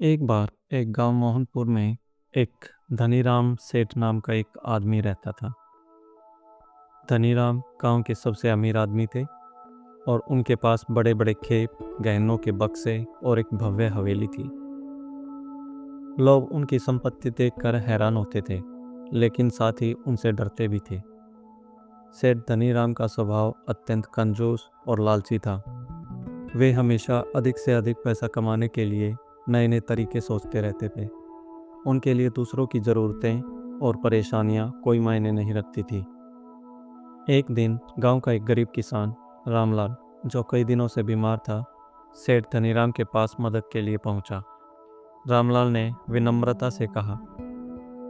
एक बार एक गांव मोहनपुर में एक धनीराम सेठ नाम का एक आदमी रहता था। धनीराम गांव के सबसे अमीर आदमी थे और उनके पास बड़े बड़े खेत, गहनों के बक्से और एक भव्य हवेली थी। लोग उनकी संपत्ति देखकर हैरान होते थे, लेकिन साथ ही उनसे डरते भी थे। सेठ धनीराम का स्वभाव अत्यंत कंजूस और लालची था। वे हमेशा अधिक से अधिक पैसा कमाने के लिए नए नए तरीके सोचते रहते थे। उनके लिए दूसरों की ज़रूरतें और परेशानियां कोई मायने नहीं रखती थी। एक दिन गांव का एक गरीब किसान रामलाल, जो कई दिनों से बीमार था, सेठ धनीराम के पास मदद के लिए पहुंचा। रामलाल ने विनम्रता से कहा,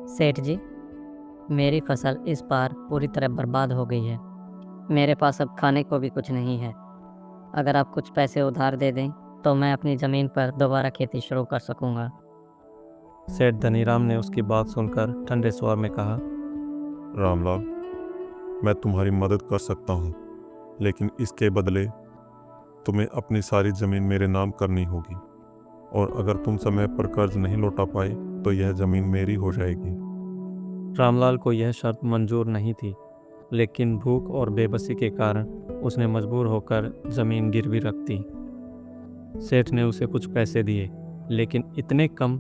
सेठ जी, मेरी फसल इस बार पूरी तरह बर्बाद हो गई है। मेरे पास अब खाने को भी कुछ नहीं है। अगर आप कुछ पैसे उधार दे दें तो मैं अपनी ज़मीन पर दोबारा खेती शुरू कर सकूंगा। सेठ धनीराम ने उसकी बात सुनकर ठंडे स्वर में कहा, रामलाल, मैं तुम्हारी मदद कर सकता हूँ, लेकिन इसके बदले तुम्हें अपनी सारी ज़मीन मेरे नाम करनी होगी, और अगर तुम समय पर कर्ज नहीं लौटा पाए तो यह ज़मीन मेरी हो जाएगी। रामलाल को यह शर्त मंजूर नहीं थी, लेकिन भूख और बेबसी के कारण उसने मजबूर होकर ज़मीन गिरवी रख दी। सेठ ने उसे कुछ पैसे दिए, लेकिन इतने कम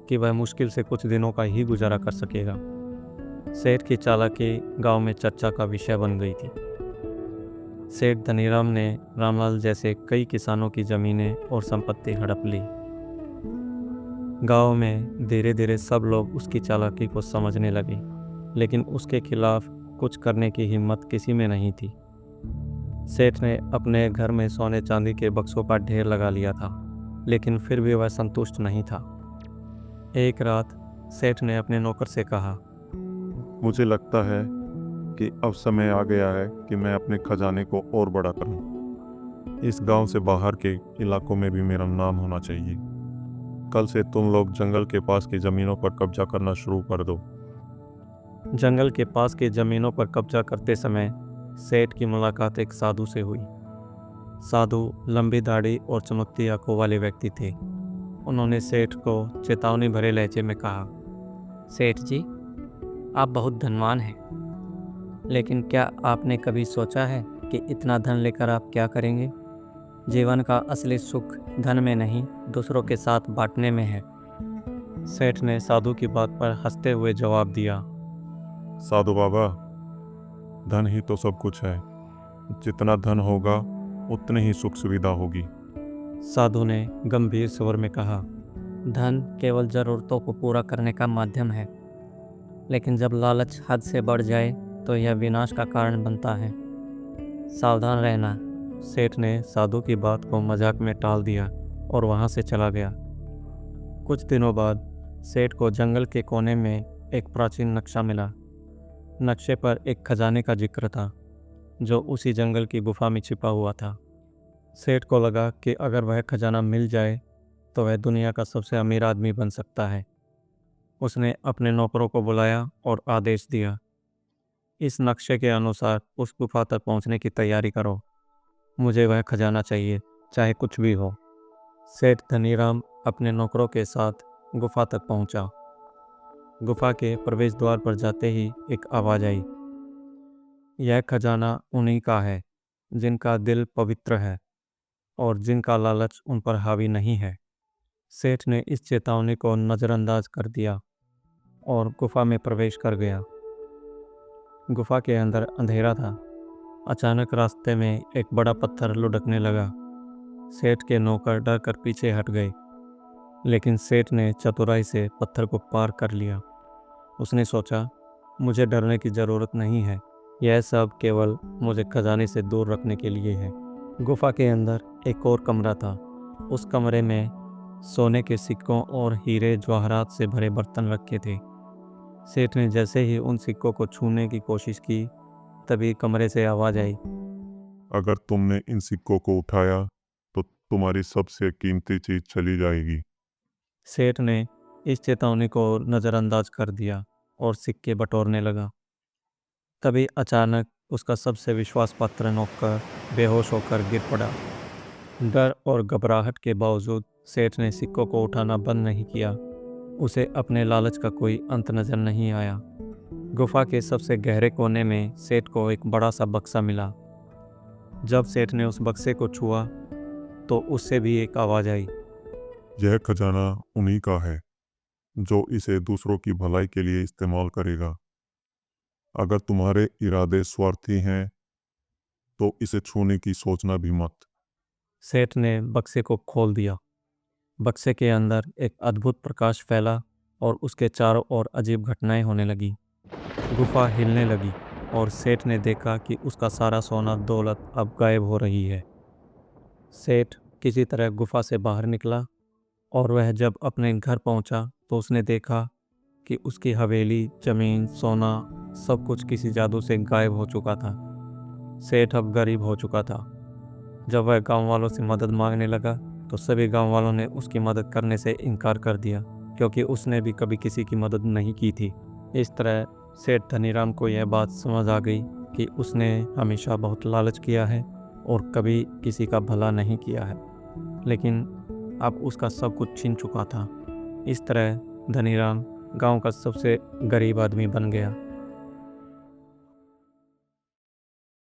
कि वह मुश्किल से कुछ दिनों का ही गुजारा कर सकेगा। सेठ की चालाकी गांव में चर्चा का विषय बन गई थी। सेठ धनीराम ने रामलाल जैसे कई किसानों की जमीनें और संपत्ति हड़प ली। गांव में धीरे धीरे सब लोग उसकी चालाकी को समझने लगे, लेकिन उसके खिलाफ कुछ करने की हिम्मत किसी में नहीं थी। सेठ ने अपने घर में सोने चांदी के बक्सों का ढेर लगा लिया था, लेकिन फिर भी वह संतुष्ट नहीं था। एक रात सेठ ने अपने नौकर से कहा, मुझे लगता है कि अब समय आ गया है कि मैं अपने खजाने को और बड़ा करूं। इस गांव से बाहर के इलाकों में भी मेरा नाम होना चाहिए। कल से तुम लोग जंगल के पास की ज़मीनों पर कब्जा करना शुरू कर दो। जंगल के पास की जमीनों पर कब्जा करते समय सेठ की मुलाकात एक साधु से हुई। साधु लंबी दाढ़ी और चमकती आंखों वाले व्यक्ति थे। उन्होंने सेठ को चेतावनी भरे लहजे में कहा, सेठ जी, आप बहुत धनवान हैं, लेकिन क्या आपने कभी सोचा है कि इतना धन लेकर आप क्या करेंगे? जीवन का असली सुख धन में नहीं, दूसरों के साथ बांटने में है। सेठ ने साधु की बात पर हंसते हुए जवाब दिया, साधु बाबा, धन ही तो सब कुछ है। जितना धन होगा उतनी ही सुख सुविधा होगी। साधु ने गंभीर स्वर में कहा, धन केवल ज़रूरतों को पूरा करने का माध्यम है, लेकिन जब लालच हद से बढ़ जाए तो यह विनाश का कारण बनता है। सावधान रहना। सेठ ने साधु की बात को मजाक में टाल दिया और वहां से चला गया। कुछ दिनों बाद सेठ को जंगल के कोने में एक प्राचीन नक्शा मिला। नक्शे पर एक खजाने का जिक्र था, जो उसी जंगल की गुफा में छिपा हुआ था। सेठ को लगा कि अगर वह खजाना मिल जाए तो वह दुनिया का सबसे अमीर आदमी बन सकता है। उसने अपने नौकरों को बुलाया और आदेश दिया, इस नक्शे के अनुसार उस गुफा तक पहुंचने की तैयारी करो। मुझे वह खजाना चाहिए, चाहे कुछ भी हो। सेठ धनीराम अपने नौकरों के साथ गुफा तक पहुंचा। गुफा के प्रवेश द्वार पर जाते ही एक आवाज़ आई, यह खजाना उन्हीं का है जिनका दिल पवित्र है और जिनका लालच उन पर हावी नहीं है। सेठ ने इस चेतावनी को नज़रअंदाज कर दिया और गुफा में प्रवेश कर गया। गुफा के अंदर अंधेरा था। अचानक रास्ते में एक बड़ा पत्थर लुढ़कने लगा। सेठ के नौकर डर कर पीछे हट गए, लेकिन सेठ ने चतुराई से पत्थर को पार कर लिया। उसने सोचा, मुझे डरने की ज़रूरत नहीं है, यह सब केवल मुझे खजाने से दूर रखने के लिए है। गुफा के अंदर एक और कमरा था। उस कमरे में सोने के सिक्कों और हीरे जवाहरात से भरे बर्तन रखे थे। सेठ ने जैसे ही उन सिक्कों को छूने की कोशिश की, तभी कमरे से आवाज़ आई, अगर तुमने इन सिक्कों को उठाया तो तुम्हारी सबसे कीमती चीज़ चली जाएगी। सेठ ने इस चेतावनी को नज़रअंदाज कर दिया और सिक्के बटोरने लगा। तभी अचानक उसका सबसे विश्वास पात्र नौकर बेहोश होकर गिर पड़ा। डर और घबराहट के बावजूद सेठ ने सिक्कों को उठाना बंद नहीं किया। उसे अपने लालच का कोई अंत नजर नहीं आया। गुफा के सबसे गहरे कोने में सेठ को एक बड़ा सा बक्सा मिला। जब सेठ ने उस बक्से को छुआ तो उससे भी एक आवाज़ आई। यह खजाना उन्हीं का है जो इसे दूसरों की भलाई के लिए इस्तेमाल करेगा। अगर तुम्हारे इरादे स्वार्थी हैं तो इसे छूने की सोचना भी मत। सेठ ने बक्से को खोल दिया। बक्से के अंदर एक अद्भुत प्रकाश फैला और उसके चारों ओर अजीब घटनाएं होने लगी। गुफा हिलने लगी और सेठ ने देखा कि उसका सारा सोना दौलत अब गायब हो रही है। सेठ किसी तरह गुफा से बाहर निकला और वह जब अपने घर पहुंचा तो उसने देखा कि उसकी हवेली, जमीन, सोना सब कुछ किसी जादू से गायब हो चुका था। सेठ अब गरीब हो चुका था। जब वह गांव वालों से मदद मांगने लगा तो सभी गांव वालों ने उसकी मदद करने से इनकार कर दिया, क्योंकि उसने भी कभी किसी की मदद नहीं की थी। इस तरह सेठ धनीराम को यह बात समझ आ गई कि उसने हमेशा बहुत लालच किया है और कभी किसी का भला नहीं किया है, लेकिन अब उसका सब कुछ छीन चुका था। इस तरह धनीराम गांव का सबसे गरीब आदमी बन गया।